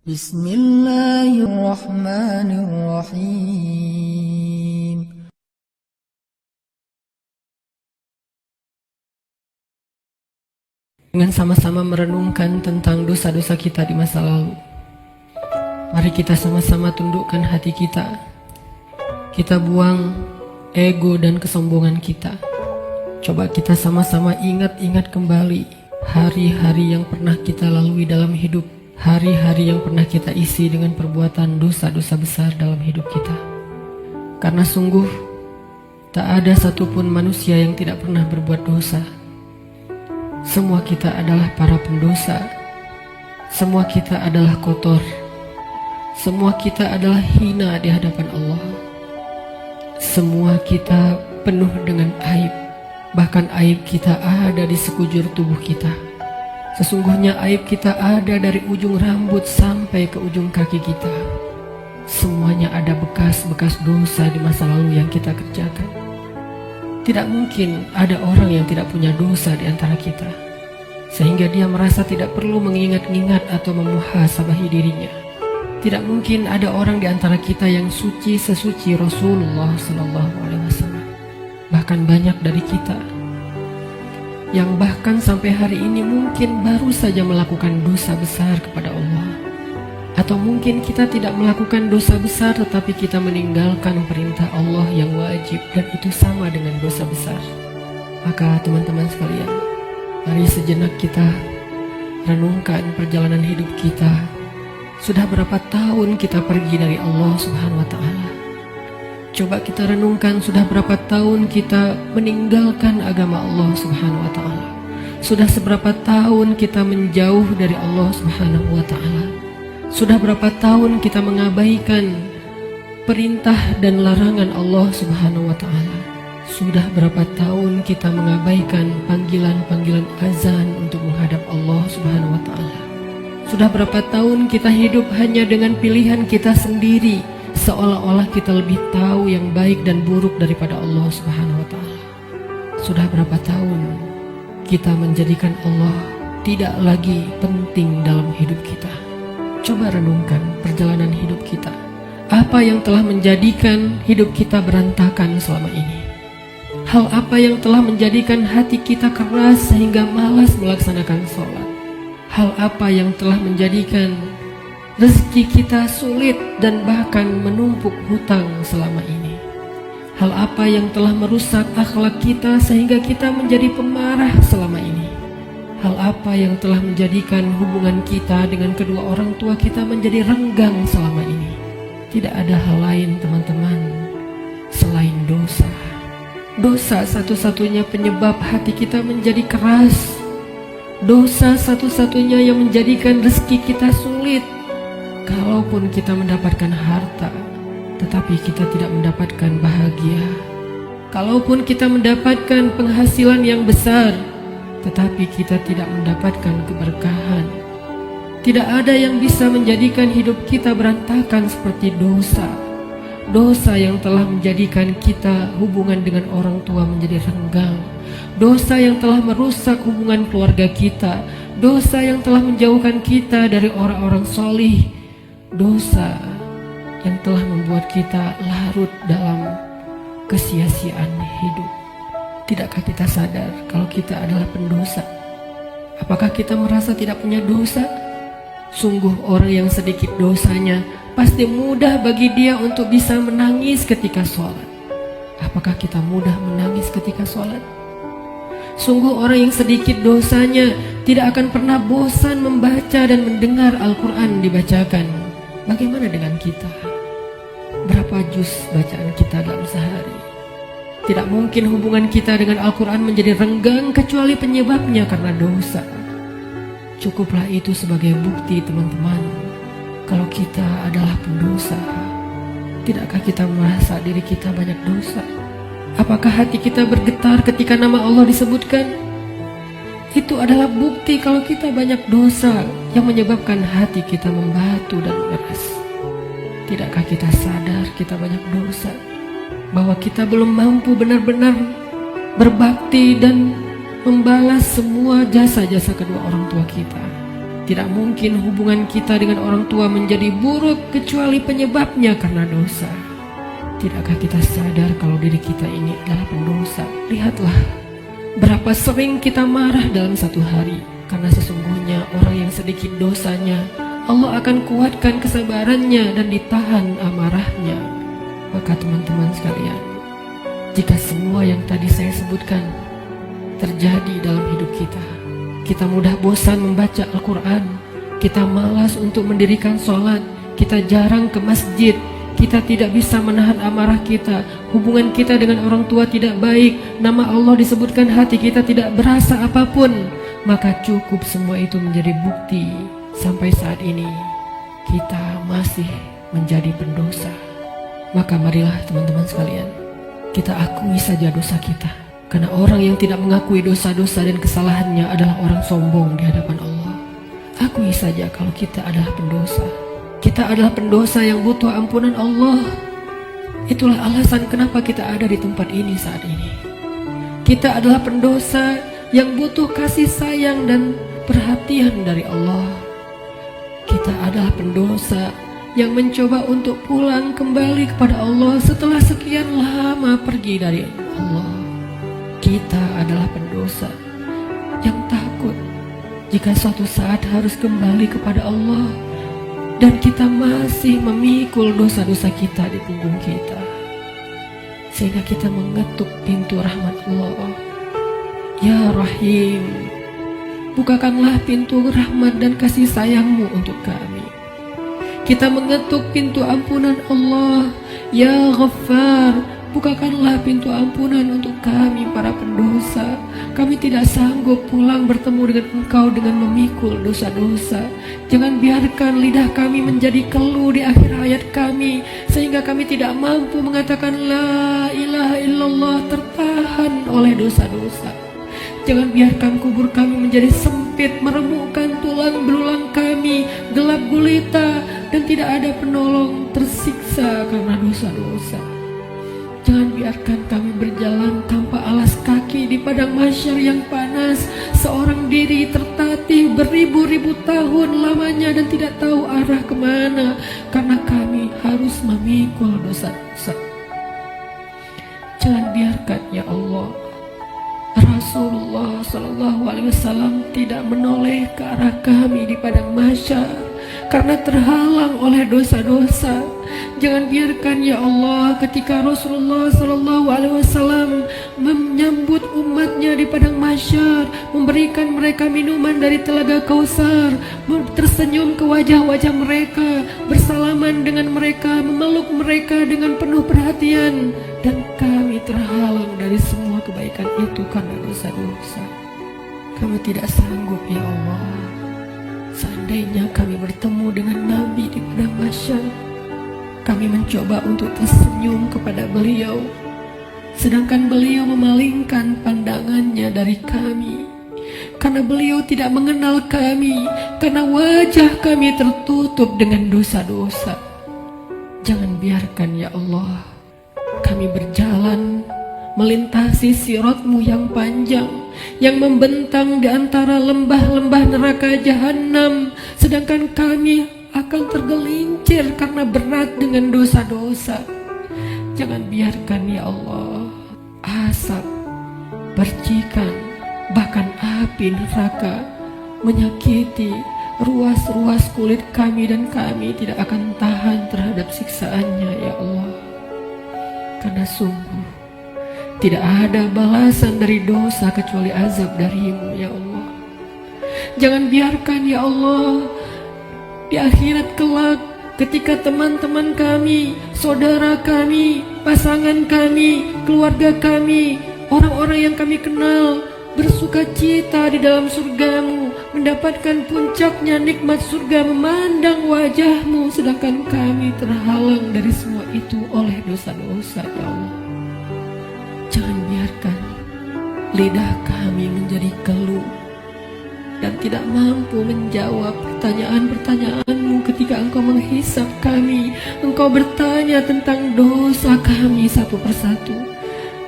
Bismillahirrahmanirrahim. Dengan sama-sama merenungkan tentang dosa-dosa kita di masa lalu, mari kita sama-sama tundukkan hati kita. Kita buang ego dan kesombongan kita. Coba kita sama-sama ingat-ingat kembali hari-hari yang pernah kita lalui dalam hidup. Hari-hari yang pernah kita isi dengan perbuatan dosa-dosa besar dalam hidup kita. Karena sungguh tak ada satupun manusia yang tidak pernah berbuat dosa. Semua kita adalah para pendosa. Semua kita adalah kotor. Semua kita adalah hina di hadapan Allah. Semua kita penuh dengan aib. Bahkan aib kita ada di sekujur tubuh kita. Sesungguhnya aib kita ada dari ujung rambut sampai ke ujung kaki kita. Semuanya ada bekas-bekas dosa di masa lalu yang kita kerjakan. Tidak mungkin ada orang yang tidak punya dosa di antara kita, sehingga dia merasa tidak perlu mengingat-ingat atau memuhasabahi dirinya. Tidak mungkin ada orang di antara kita yang suci sesuci Rasulullah SAW. Bahkan banyak dari kita yang bahkan sampai hari ini mungkin baru saja melakukan dosa besar kepada Allah. Atau mungkin kita tidak melakukan dosa besar tetapi kita meninggalkan perintah Allah yang wajib, dan itu sama dengan dosa besar. Maka teman-teman sekalian, mari sejenak kita renungkan perjalanan hidup kita. Sudah berapa tahun kita pergi dari Allah Subhanahu wa Ta'ala? Coba kita renungkan, sudah berapa tahun kita meninggalkan agama Allah Subhanahu wa Ta'ala? Sudah seberapa tahun kita menjauh dari Allah Subhanahu wa Ta'ala? Sudah berapa tahun kita mengabaikan perintah dan larangan Allah Subhanahu wa Ta'ala? Sudah berapa tahun kita mengabaikan panggilan-panggilan azan untuk menghadap Allah Subhanahu wa Ta'ala? Sudah berapa tahun kita hidup hanya dengan pilihan kita sendiri, seolah-olah kita lebih tahu yang baik dan buruk daripada Allah Subhanahu wa Ta'ala? Sudah berapa tahun kita menjadikan Allah tidak lagi penting dalam hidup kita? Coba renungkan perjalanan hidup kita. Apa yang telah menjadikan hidup kita berantakan selama ini? Hal apa yang telah menjadikan hati kita keras sehingga malas melaksanakan sholat? Hal apa yang telah menjadikan rezeki kita sulit dan bahkan menumpuk hutang selama ini? Hal apa yang telah merusak akhlak kita sehingga kita menjadi pemarah selama ini? Hal apa yang telah menjadikan hubungan kita dengan kedua orang tua kita menjadi renggang selama ini? Tidak ada hal lain, teman-teman, selain dosa. Dosa satu-satunya penyebab hati kita menjadi keras. Dosa satu-satunya yang menjadikan rezeki kita sulit. Kalaupun kita mendapatkan harta, tetapi kita tidak mendapatkan bahagia. Kalaupun kita mendapatkan penghasilan yang besar, tetapi kita tidak mendapatkan keberkahan. Tidak ada yang bisa menjadikan hidup kita berantakan seperti dosa. Dosa yang telah menjadikan kita hubungan dengan orang tua menjadi renggang. Dosa yang telah merusak hubungan keluarga kita. Dosa yang telah menjauhkan kita dari orang-orang solih. Dosa yang telah membuat kita larut dalam kesia-siaan hidup. Tidakkah kita sadar kalau kita adalah pendosa? Apakah kita merasa tidak punya dosa? Sungguh orang yang sedikit dosanya pasti mudah bagi dia untuk bisa menangis ketika sholat. Apakah kita mudah menangis ketika sholat? Sungguh orang yang sedikit dosanya tidak akan pernah bosan membaca dan mendengar Al-Quran dibacakan. Bagaimana dengan kita? Berapa juz bacaan kita dalam sehari? Tidak mungkin hubungan kita dengan Al-Quran menjadi renggang kecuali penyebabnya karena dosa. Cukuplah itu sebagai bukti, teman-teman, kalau kita adalah pendosa. Tidakkah kita merasa diri kita banyak dosa? Apakah hati kita bergetar ketika nama Allah disebutkan? Itu adalah bukti kalau kita banyak dosa yang menyebabkan hati kita membatu dan keras. Tidakkah kita sadar kita banyak dosa, bahwa kita belum mampu benar-benar berbakti dan membalas semua jasa-jasa kedua orang tua kita? Tidak mungkin hubungan kita dengan orang tua menjadi buruk kecuali penyebabnya karena dosa. Tidakkah kita sadar kalau diri kita ini adalah pendosa? Lihatlah, berapa sering kita marah dalam satu hari. Karena sesungguhnya orang yang sedikit dosanya, Allah akan kuatkan kesabarannya dan ditahan amarahnya. Maka teman-teman sekalian, jika semua yang tadi saya sebutkan terjadi dalam hidup kita, kita mudah bosan membaca Al-Quran, kita malas untuk mendirikan sholat, kita jarang ke masjid, kita tidak bisa menahan amarah kita, hubungan kita dengan orang tua tidak baik, nama Allah disebutkan hati kita tidak berasa apapun, maka cukup semua itu menjadi bukti sampai saat ini kita masih menjadi pendosa. Maka marilah teman-teman sekalian, kita akui saja dosa kita. Karena orang yang tidak mengakui dosa-dosa dan kesalahannya adalah orang sombong di hadapan Allah. Akui saja kalau kita adalah pendosa. Kita adalah pendosa yang butuh ampunan Allah. Itulah alasan kenapa kita ada di tempat ini saat ini. Kita adalah pendosa yang butuh kasih sayang dan perhatian dari Allah. Kita adalah pendosa yang mencoba untuk pulang kembali kepada Allah setelah sekian lama pergi dari Allah. Kita adalah pendosa yang takut jika suatu saat harus kembali kepada Allah dan kita masih memikul dosa-dosa kita di punggung kita, sehingga kita mengetuk pintu rahmat Allah. Ya Rahim, bukakanlah pintu rahmat dan kasih sayang-Mu untuk kami. Kita mengetuk pintu ampunan Allah. Ya Ghaffar, bukakanlah pintu ampunan untuk kami para pendosa. Kami tidak sanggup pulang bertemu dengan Engkau dengan memikul dosa-dosa. Jangan biarkan lidah kami menjadi keluh di akhir hayat kami, sehingga kami tidak mampu mengatakan La ilaha illallah tertahan oleh dosa-dosa. Jangan biarkan kubur kami menjadi sempit, meremukkan tulang belulang kami, gelap gulita, dan tidak ada penolong, tersiksa karena dosa-dosa. Jangan biarkan kami berjalan tanpa alas kaki di padang mahsyar yang panas, seorang diri tertatih beribu-ribu tahun lamanya dan tidak tahu arah kemana, karena kami harus memikul dosa-dosa. Jangan biarkan ya Allah Rasulullah SAW tidak menoleh ke arah kami di padang mahsyar karena terhalang oleh dosa-dosa. Jangan biarkan ya Allah ketika Rasulullah SAW menyambut umatnya di padang mahsyar, memberikan mereka minuman dari telaga Kausar, tersenyum ke wajah-wajah mereka, bersalaman dengan mereka, memeluk mereka dengan penuh perhatian, dan kami terhalang dari semua kebaikan itu karena dosa-dosa. Kami tidak sanggup ya Allah. Seandainya kami bertemu dengan Nabi di padang mahsyar, kami mencoba untuk tersenyum kepada beliau, sedangkan beliau memalingkan pandangannya dari kami, karena beliau tidak mengenal kami, karena wajah kami tertutup dengan dosa-dosa. Jangan biarkan ya Allah kami berjalan melintasi sirat-Mu yang panjang, yang membentang di antara lembah-lembah neraka jahanam, sedangkan kami akan tergelincir karena berat dengan dosa-dosa. Jangan biarkan ya Allah asap, percikan, bahkan api neraka menyakiti ruas-ruas kulit kami, dan kami tidak akan tahan terhadap siksaannya ya Allah. Karena sungguh tidak ada balasan dari dosa kecuali azab dari-Mu ya Allah. Jangan biarkan ya Allah di akhirat kelak ketika teman-teman kami, saudara kami, pasangan kami, keluarga kami, orang-orang yang kami kenal bersuka cita di dalam surga-Mu, mendapatkan puncaknya nikmat surga, memandang wajah-Mu, sedangkan kami terhalang dari semua itu oleh dosa-dosa ya Allah. Jangan biarkan lidah kami menjadi keluh dan tidak mampu menjawab pertanyaan-pertanyaan-Mu ketika Engkau menghisap kami. Engkau bertanya tentang dosa kami satu persatu.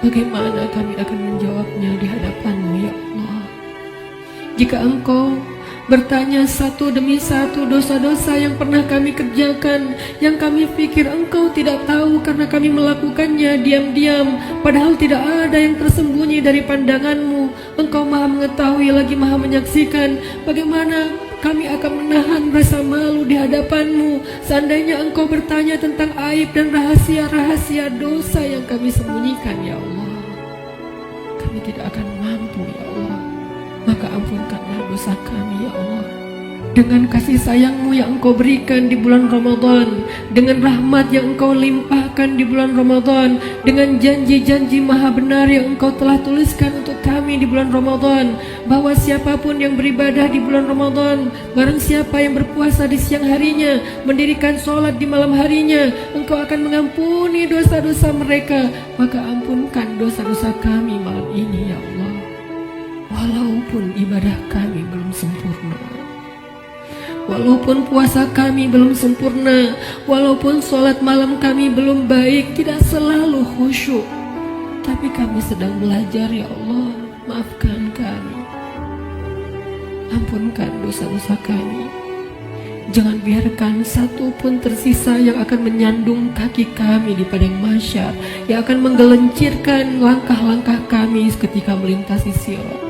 Bagaimana kami akan menjawabnya di hadapan-Mu ya Allah? Jika Engkau bertanya satu demi satu dosa-dosa yang pernah kami kerjakan, yang kami pikir Engkau tidak tahu karena kami melakukannya diam-diam, padahal tidak ada yang tersembunyi dari pandangan-Mu. Engkau Maha mengetahui lagi Maha menyaksikan. Bagaimana kami akan menahan rasa malu di hadapan-Mu seandainya Engkau bertanya tentang aib dan rahasia-rahasia dosa yang kami sembunyikan, ya Allah. Kami tidak akan mampu, ya Allah. Maka ampunkanlah dosa kami, ya Allah. Dengan kasih sayang-Mu yang Engkau berikan di bulan Ramadan, dengan rahmat yang Engkau limpahkan di bulan Ramadan, dengan janji-janji maha benar yang Engkau telah tuliskan untuk kami di bulan Ramadan, bahwa siapapun yang beribadah di bulan Ramadan, barang siapa yang berpuasa di siang harinya, mendirikan sholat di malam harinya, Engkau akan mengampuni dosa-dosa mereka. Maka ampunkan dosa-dosa kami malam ini, ya Allah. Walaupun ibadah kami belum sempurna, walaupun puasa kami belum sempurna, walaupun sholat malam kami belum baik, tidak selalu khusyuk, tapi kami sedang belajar, ya Allah. Maafkan kami, ampunkan dosa-dosa kami. Jangan biarkan satu pun tersisa yang akan menyandung kaki kami di padang mahsyar, yang akan menggelincirkan langkah-langkah kami ketika melintasi sirat.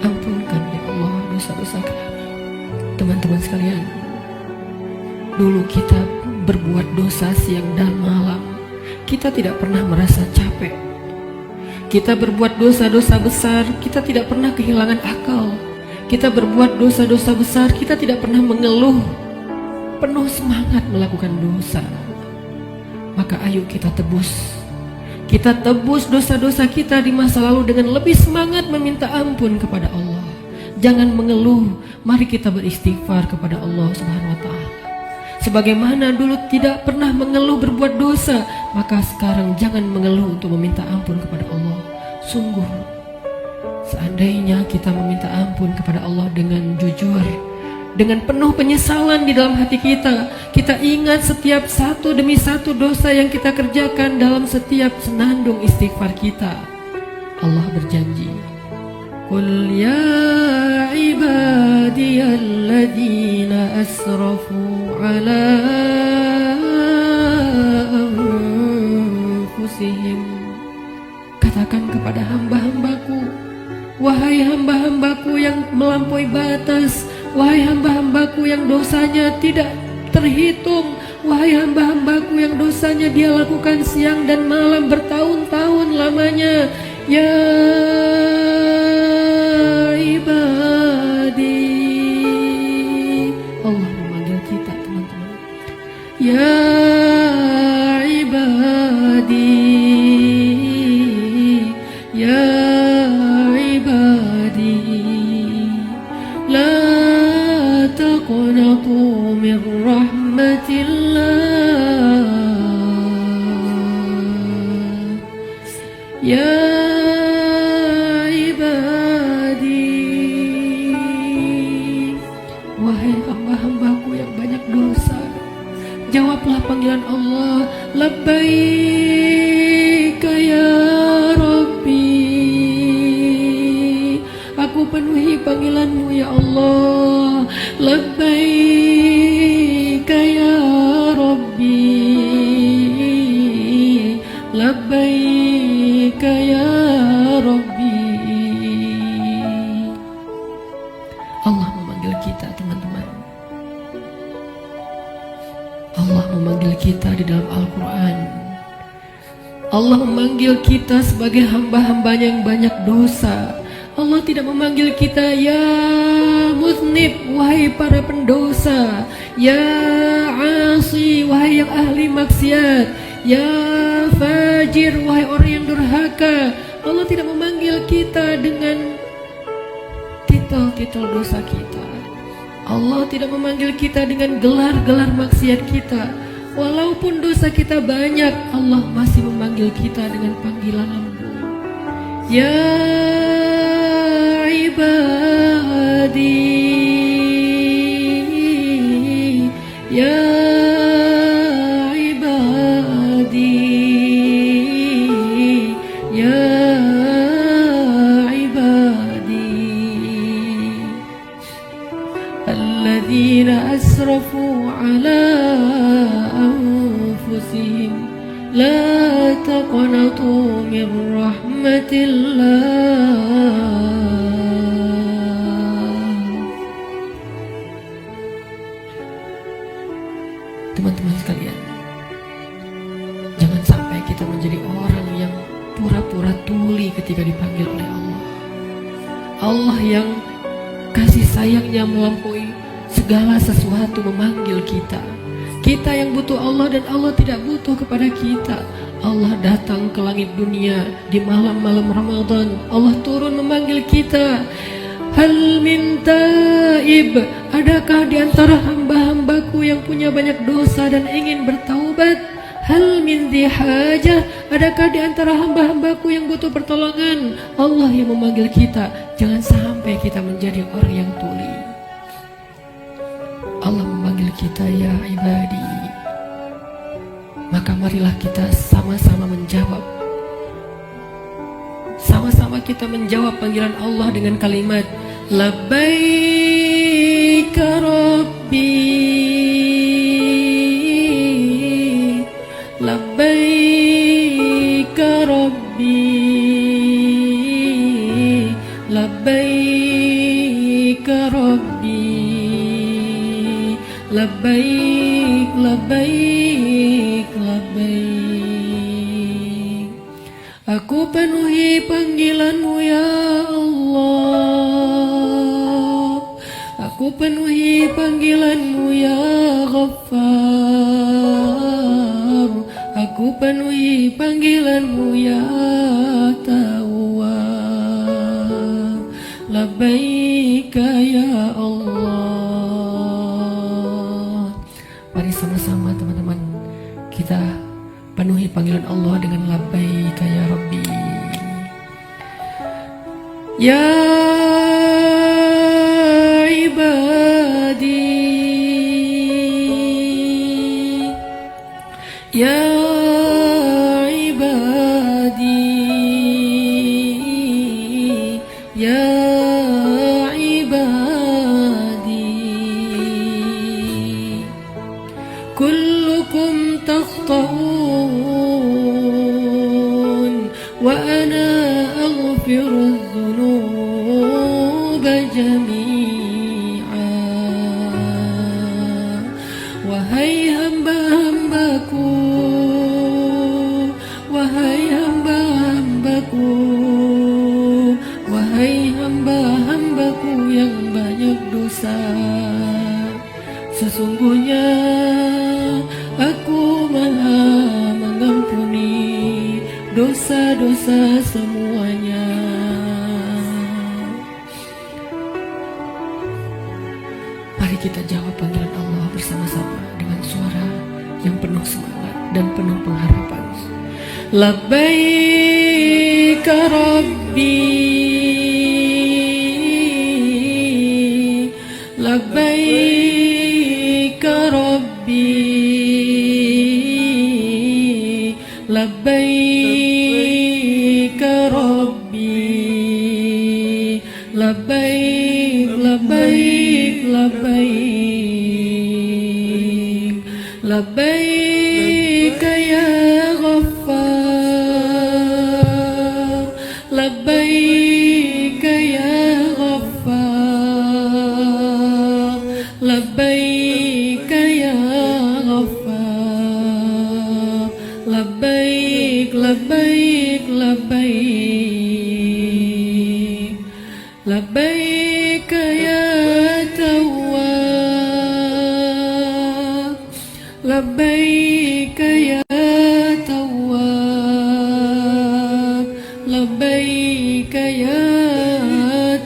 Ampunkan, ya Allah, dosa-dosa kami. Teman-teman sekalian, dulu kita berbuat dosa siang dan malam, kita tidak pernah merasa capek. Kita berbuat dosa-dosa besar, kita tidak pernah kehilangan akal. Kita berbuat dosa-dosa besar, kita tidak pernah mengeluh, penuh semangat melakukan dosa. Maka ayo kita tebus. Kita tebus dosa-dosa kita di masa lalu dengan lebih semangat meminta ampun kepada Allah. Jangan mengeluh, mari kita beristighfar kepada Allah Subhanahu wa Ta'ala. Sebagaimana dulu tidak pernah mengeluh berbuat dosa, maka sekarang jangan mengeluh untuk meminta ampun kepada Allah. Sungguh, seandainya kita meminta ampun kepada Allah dengan jujur, dengan penuh penyesalan di dalam hati kita, kita ingat setiap satu demi satu dosa yang kita kerjakan dalam setiap senandung istighfar kita. Allah berjanji, Qul ya ibadiyalladzina asrafu ala anfusihim. Katakan kepada hamba-hambaku, wahai hamba-hambaku yang melampaui batas, wahai hamba-hambaku yang dosanya tidak terhitung, wahai hamba-hambaku yang dosanya dia lakukan siang dan malam bertahun-tahun lamanya. Ya ibadi, Allah memanggil kita, teman-teman. Ya ibadi, ya ibadi, la taqnatu min rahmatillah. Ya jawablah panggilan Allah. Labbaika ya Rabbi, aku penuhi panggilanmu ya Allah. Labbaika ya Rabbi, labbaika ya Rabbi. Allah memanggil kita, teman-teman. Allah memanggil kita di dalam Al-Quran. Allah memanggil kita sebagai hamba-hambanya yang banyak dosa. Allah tidak memanggil kita ya muznib, wahai para pendosa, ya asi, wahai yang ahli maksiat, ya fajir, wahai orang yang durhaka. Allah tidak memanggil kita dengan titel-titel dosa kita. Allah tidak memanggil kita dengan gelar-gelar maksiat kita. Walaupun dosa kita banyak, Allah masih memanggil kita dengan panggilan lembut. Ya ibadi, ya ibadi, ya ibadi. على أنفسهم لا تقنطوا من رحمة الله. Teman-teman sekalian, jangan sampai kita menjadi orang yang pura-pura tuli ketika dipanggil oleh Allah. Allah yang kasih sayangnya melampaui segala sesuatu memanggil kita. Kita yang butuh Allah dan Allah tidak butuh kepada kita. Allah datang ke langit dunia di malam-malam Ramadan. Allah turun memanggil kita. Hal min taib, adakah di antara hamba-hambaku yang punya banyak dosa dan ingin bertaubat? Hal min dihajah, adakah di antara hamba-hambaku yang butuh pertolongan? Allah yang memanggil kita. Jangan sampai kita menjadi orang yang tuli. Allah memanggil kita, ya ibadi. Maka marilah kita sama-sama menjawab. Sama-sama kita menjawab panggilan Allah dengan kalimat Labbaik Rabbi, Labbaik Rabbi, Labbaik Rabbi, Labbaik, Labbaik, Labbaik. Aku penuhi panggilanmu ya Allah. Aku penuhi panggilanmu ya Ghaffar. Aku penuhi panggilanmu ya Tawwab. Labbaika ya Allah. Mari sama-sama teman-teman kita penuhi panggilan Allah dengan labbaika ya Rabbi. Ya ibadi, ya ibadi, ya ibadi, kullukum takhta'un wa ana aghfiru dhunuba jami'a. Wahai hamba-hambaku, wahai hamba-hambaku, wahai hamba-hambaku yang banyak dosa, sesungguhnya aku Maha mengampuni dosa-dosa semuanya. Mari kita jawab panggilan Allah bersama-sama dengan suara yang penuh semangat dan penuh pengharapan. Labbaik Rabbi, Labbaik Rabbi, Labbaik Rabbi, Labbaik, Labbaik, Labbaik, Labbaik ya Ghaffar, Labbaik ya Ghaffar, Labbaik ya Ghaffar, Labbaik, Labbaik, Labbaik, Labbaik ya Tawwab, Labbaik ya Tawwab, Labbaik ya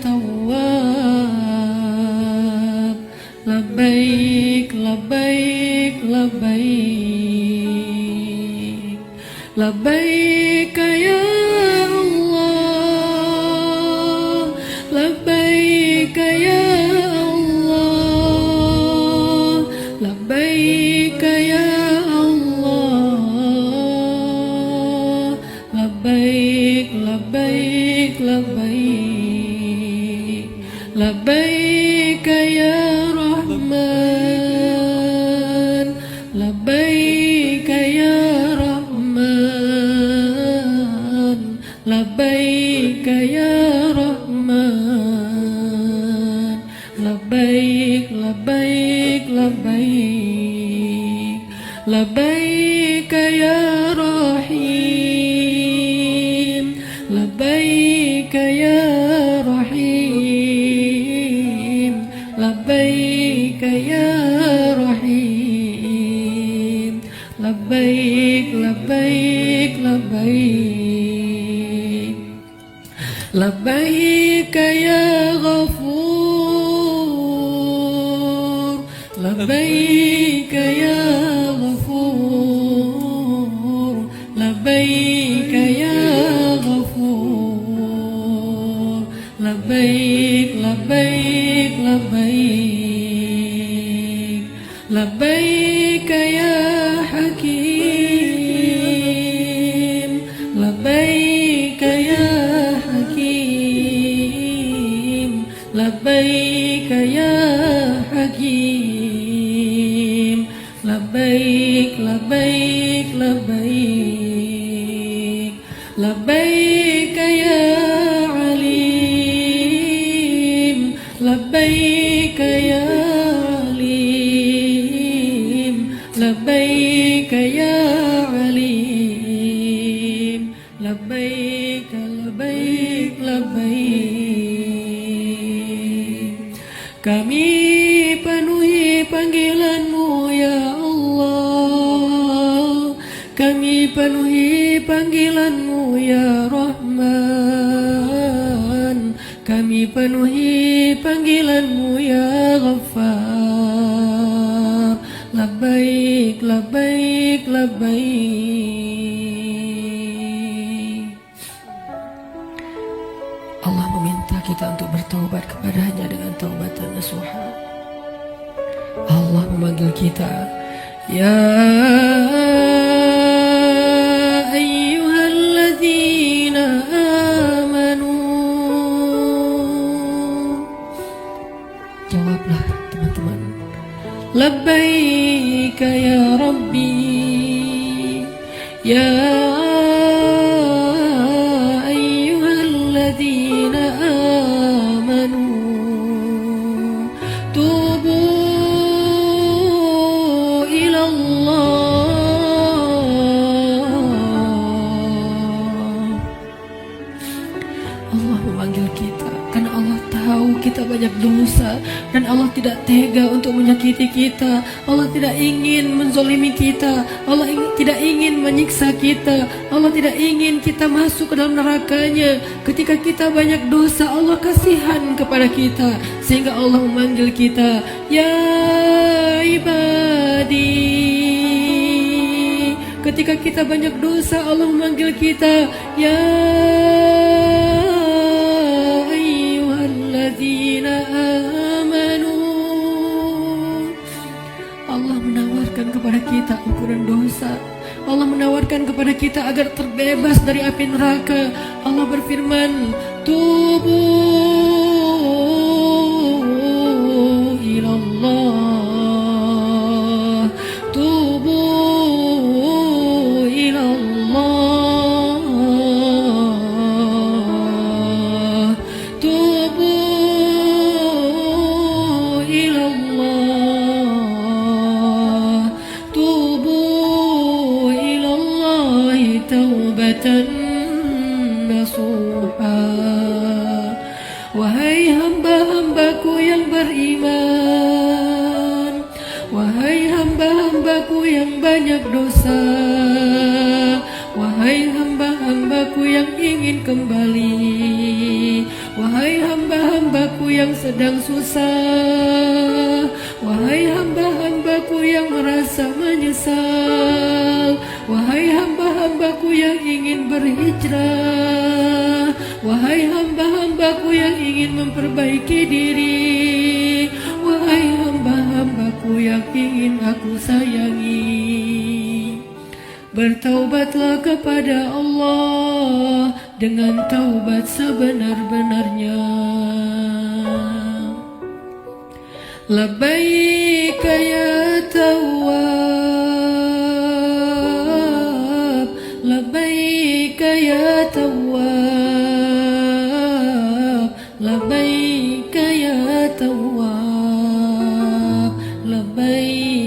Tawwab, Labbaik, Labbaik, Labbaik, Labbaik ya Allah, Labbaik ya Allah, Labbaik ya Allah, Labbaik, Labbaik, Labbaik, Labbaik ya Rahman, لبيك يا رحيم لبيك يا رحيم لبيك يا رحيم لبيك لبيك لبيك لبيك يا غفور لبيك يا غفور لبيك يا غفور لبيك لبيك لبيك لبيك يا حكيم لبيك يا حكيم لبيك يا حكيم لبيك لبيك لبيك لبيك يا عليم لبيك يا عليم لبيك يا عليم لبيك لبيك لبيك. Kami penuhi panggilan-Mu ya Allah, kami penuhi panggilan-Mu ya Rahman, kami penuhi panggilan-Mu ya Ghaffar. Labbaik labbaik labbaik. Allah meminta kita untuk bertaubat kepadanya dengan taubatan nasuha. Allah memanggil kita, ya ayyuhalladzina amanu. Jawablah teman-teman, labbaika ya Rabbi, ya ayyuhalladzina amanu, tubu ila Allah. Allah memanggil kita karena Allah tahu kita banyak dosa dan Allah tidak tega untuk menyakiti kita. Allah tidak ingin menzolimi kita. Allah tidak ingin menyiksa kita. Allah tidak ingin kita masuk ke dalam nerakanya. Ketika kita banyak dosa, Allah kasihan kepada kita sehingga Allah memanggil kita, ya ibadi. Ketika kita banyak dosa, Allah memanggil kita, ya ayyuhalladzina amanu. Allah menawarkan kepada kita ampunan dosa. Allah menawarkan kepada kita agar terbebas dari api neraka. Allah berfirman, tubu ilallah, tubu ilallah, tubu ilallah, tubu ilallah taubatan nasuha. Wahai hamba-hambaku yang beriman, wahai hamba-hambaku yang banyak dosa, wahai hamba-hambaku yang ingin kembali, wahai hamba-hambaku yang sedang susah, wahai hamba-hambaku yang merasa menyesal, wahai hamba-hambaku yang ingin berhijrah, wahai hamba-hambaku yang ingin memperbaiki diri, wahai hamba-hambaku yang ingin aku sayangi, bertaubatlah kepada Allah dengan taubat sebenar-benarnya. Labbaika ya Tawwab, labbaika ya Tawwab, labbaika ya Tawwab, labbaik.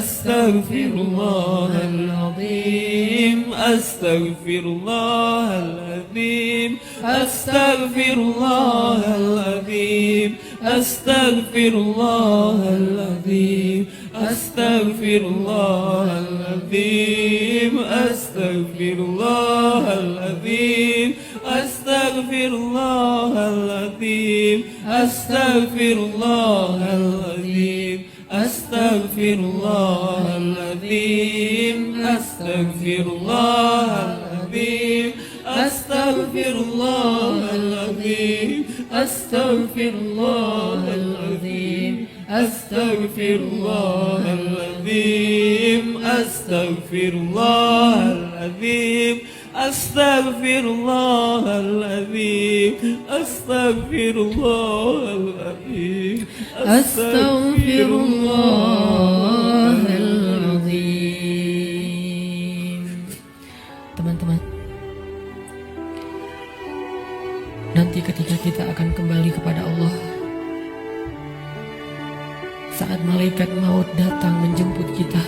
أستغفر الله العظيم أستغفر الله العظيم أستغفر الله العظيم أستغفر الله العظيم أستغفر الله العظيم أستغفر الله العظيم أستغفر الله العظيم أستغفر الله العظيم أستغفر الله العظيم أستغفر الله العظيم أستغفر الله العظيم أستغفر الله العظيم أستغفر الله العظيم أستغفر الله العظيم أستغفر الله العظيم أستغفر الله العظيم أستغفر الله العظيم. Teman-teman, nanti ketika kita akan kembali kepada Allah, saat malaikat maut datang menjemput kita,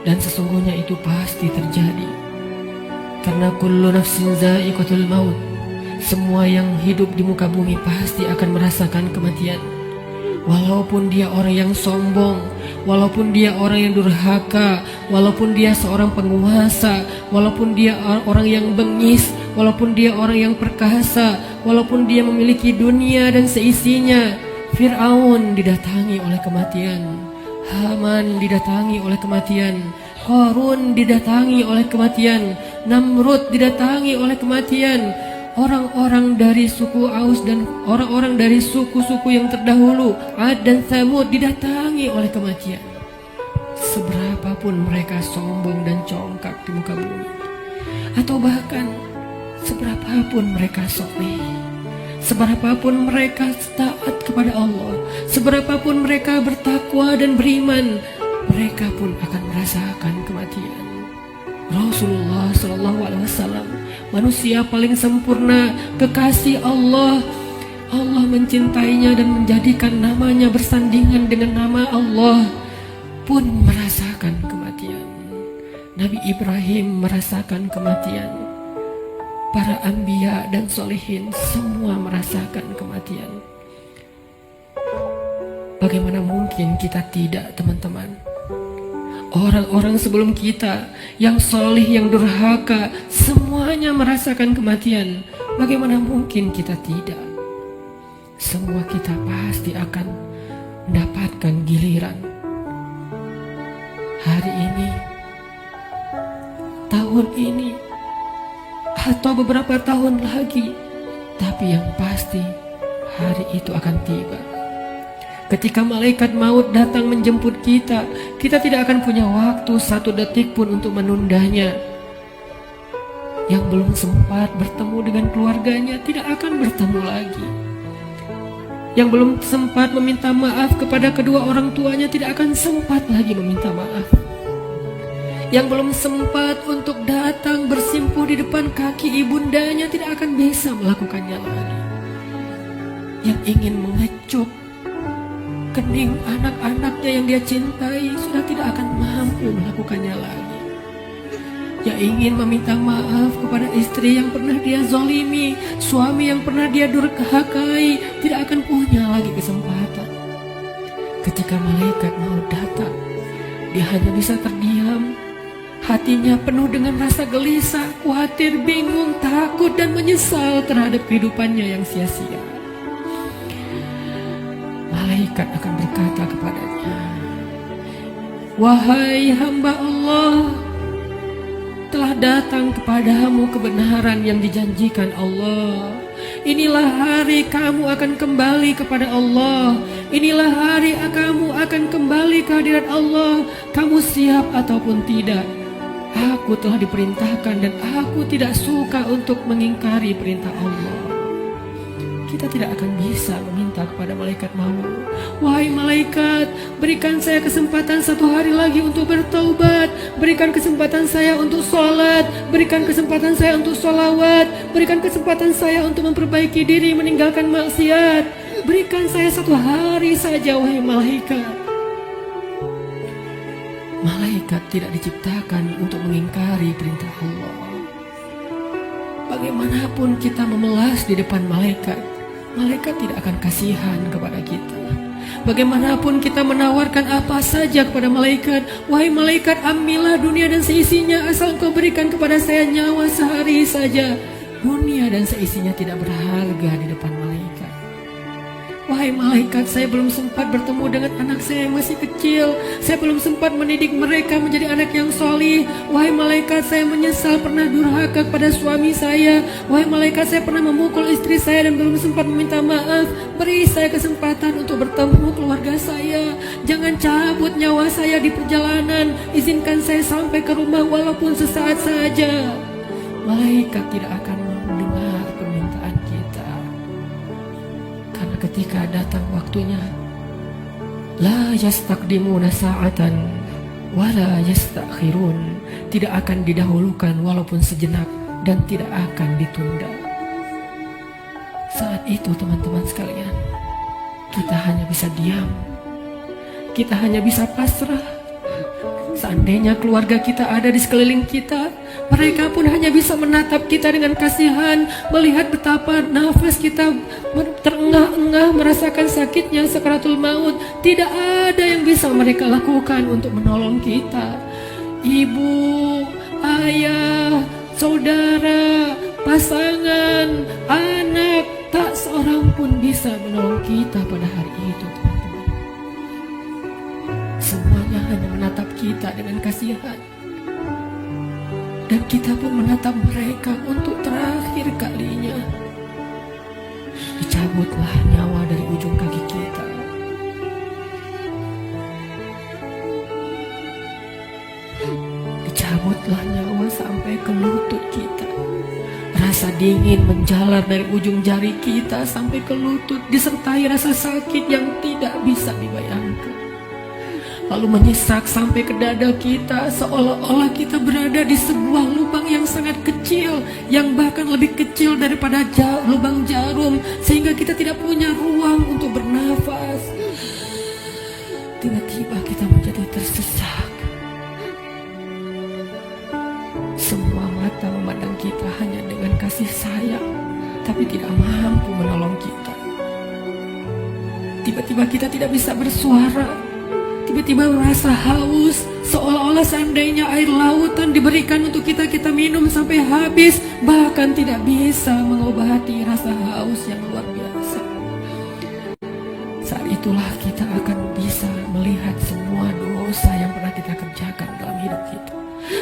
dan sesungguhnya itu pasti terjadi. Karena kullu nafsin za'iqatul maut, semua yang hidup di muka bumi pasti akan merasakan kematian. Walaupun dia orang yang sombong, walaupun dia orang yang durhaka, walaupun dia seorang penguasa, walaupun dia orang yang bengis, walaupun dia orang yang perkasa, walaupun dia memiliki dunia dan seisinya. Fir'aun didatangi oleh kematian, Haman didatangi oleh kematian, Qarun didatangi oleh kematian, Namrud didatangi oleh kematian. Orang-orang dari suku Aus dan orang-orang dari suku-suku yang terdahulu, Ad dan Tsamud, didatangi oleh kematian. Seberapapun mereka sombong dan congkak di muka bumi, atau bahkan seberapapun mereka soleh, seberapapun mereka taat kepada Allah, seberapapun mereka bertakwa dan beriman, mereka pun akan merasakan kematian. Rasulullah SAW, manusia paling sempurna, kekasih Allah. Allah mencintainya dan menjadikan namanya bersandingan dengan nama Allah, pun merasakan kematian. Nabi Ibrahim merasakan kematian. Para anbiya dan solehin semua merasakan kematian. Bagaimana mungkin kita tidak, teman-teman? Orang-orang sebelum kita yang soleh, yang durhaka, semuanya merasakan kematian. Bagaimana mungkin kita tidak? Semua kita pasti akan mendapatkan giliran. Hari ini, tahun ini, atau beberapa tahun lagi. Tapi yang pasti hari itu akan tiba. Ketika malaikat maut datang menjemput kita, kita tidak akan punya waktu satu detik pun untuk menundanya. Yang belum sempat bertemu dengan keluarganya tidak akan bertemu lagi. Yang belum sempat meminta maaf kepada kedua orang tuanya tidak akan sempat lagi meminta maaf. Yang belum sempat untuk datang bersimpuh di depan kaki ibundanya tidak akan bisa melakukannya lagi. Yang ingin mengecup kening anak-anaknya yang dia cintai sudah tidak akan mampu melakukannya lagi. Yang ingin meminta maaf kepada istri yang pernah dia zolimi, suami yang pernah dia durhakai, tidak akan punya lagi kesempatan. Ketika malaikat mau datang, dia hanya bisa terdiam. Hatinya penuh dengan rasa gelisah, khawatir, bingung, takut, dan menyesal terhadap kehidupannya yang sia-sia. Malaikat akan berkata kepadanya, "Wahai hamba Allah, telah datang kepadamu kebenaran yang dijanjikan Allah. Inilah hari kamu akan kembali kepada Allah. Inilah hari kamu akan kembali ke hadirat Allah. Kamu siap ataupun tidak? Aku telah diperintahkan dan aku tidak suka untuk mengingkari perintah Allah." Kita tidak akan bisa meminta kepada malaikat maut, "Wahai malaikat, berikan saya kesempatan satu hari lagi untuk bertaubat, berikan kesempatan saya untuk sholat, berikan kesempatan saya untuk sholawat, berikan kesempatan saya untuk memperbaiki diri meninggalkan maksiat, berikan saya satu hari saja, wahai malaikat." Malaikat tidak diciptakan untuk mengingkari perintah Allah. Bagaimanapun kita memelas di depan malaikat, malaikat tidak akan kasihan kepada kita. Bagaimanapun kita menawarkan apa saja kepada malaikat, wahai malaikat, ambillah dunia dan seisinya asal engkau berikan kepada saya nyawa sehari saja. Dunia dan seisinya tidak berharga di depan malaikat. Wahai malaikat, saya belum sempat bertemu dengan anak saya yang masih kecil. Saya belum sempat mendidik mereka menjadi anak yang solih. Wahai malaikat, saya menyesal pernah durhaka kepada suami saya. Wahai malaikat, saya pernah memukul istri saya dan belum sempat meminta maaf. Beri saya kesempatan untuk bertemu keluarga saya. Jangan cabut nyawa saya di perjalanan. Izinkan saya sampai ke rumah walaupun sesaat saja. Malaikat tidak akan mendengar permintaan kita. Karena ketika datang waktunya, la yastaqdimuna sa'atan wa la yastakhirun, tidak akan didahulukan walaupun sejenak dan tidak akan ditunda. Saat itu teman-teman sekalian, kita hanya bisa diam, kita hanya bisa pasrah. Seandainya keluarga kita ada di sekeliling kita, mereka pun hanya bisa menatap kita dengan kasihan, melihat betapa nafas kita terengah-engah, merasakan sakitnya sakaratul maut. Tidak ada yang bisa mereka lakukan untuk menolong kita. Ibu, ayah, saudara, pasangan, anak, tak seorang pun bisa menolong kita pada hari itu, teman-teman. Semuanya hanya menatap kita dengan kasihan. Dan kita pun menatap mereka untuk terakhir kalinya. Dicabutlah nyawa dari ujung kaki kita. Dicabutlah nyawa sampai ke lutut kita. Rasa dingin menjalar dari ujung jari kita sampai ke lutut, disertai rasa sakit yang tidak bisa dibayangkan. Lalu menyesak sampai ke dada kita, seolah-olah kita berada di sebuah lubang yang sangat kecil, yang bahkan lebih kecil daripada lubang jarum, sehingga kita tidak punya ruang untuk bernafas. Tiba-tiba kita menjadi tersesak. Semua mata memandang kita hanya dengan kasih sayang, tapi tidak mampu menolong kita. Tiba-tiba kita tidak bisa bersuara. Tiba-tiba merasa haus, seolah-olah seandainya air lautan diberikan untuk kita minum sampai habis, bahkan tidak bisa mengobati rasa haus yang luar biasa. Saat itulah kita akan bisa melihat semua dosa yang pernah kita kerjakan dalam hidup kita.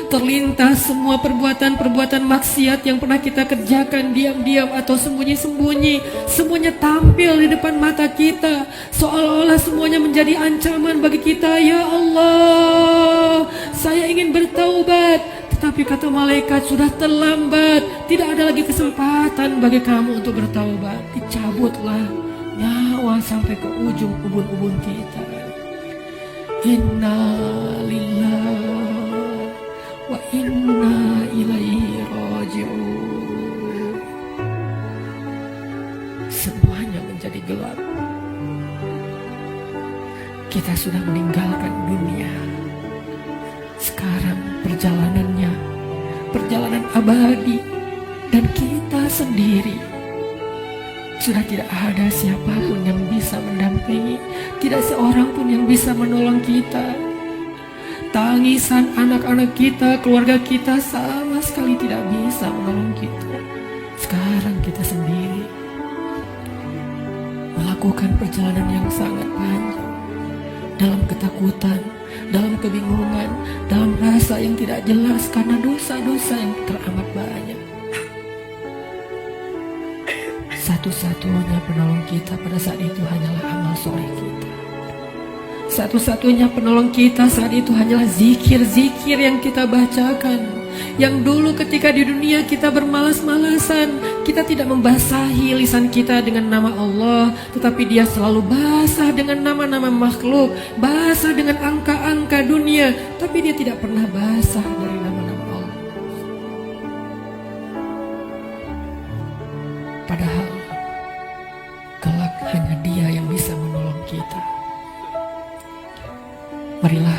Terlintas semua perbuatan-perbuatan maksiat yang pernah kita kerjakan diam-diam atau sembunyi-sembunyi. Semuanya tampil di depan mata kita, seolah-olah semuanya menjadi ancaman bagi kita. Ya Allah, saya ingin bertaubat, tetapi kata malaikat sudah terlambat. Tidak ada lagi kesempatan bagi kamu untuk bertaubat. Dicabutlah nyawa sampai ke ujung ubun-ubun kita. Inna lillahi wa inna ilaihi raji'un. Semuanya menjadi gelap. Kita sudah meninggalkan dunia. Sekarang perjalanannya perjalanan abadi, dan kita sendiri. Sudah tidak ada siapapun yang bisa mendampingi, tidak seorang pun yang bisa menolong kita. Tangisan anak-anak kita, keluarga kita sama sekali tidak bisa menolong kita. Sekarang kita sendiri melakukan perjalanan yang sangat panjang, dalam ketakutan, dalam kebingungan, dalam rasa yang tidak jelas karena dosa-dosa yang teramat banyak. Satu-satunya penolong kita pada saat itu hanyalah amal soleh kita. Satu-satunya penolong kita saat itu hanyalah zikir-zikir yang kita bacakan. Yang dulu ketika di dunia kita bermalas-malasan, kita tidak membasahi lisan kita dengan nama Allah, tetapi dia selalu basah dengan nama-nama makhluk, basah dengan angka-angka dunia, tapi dia tidak pernah basah dari nama-nama Allah. Padahal kelak hanya dia yang bisa menolong kita. Marilah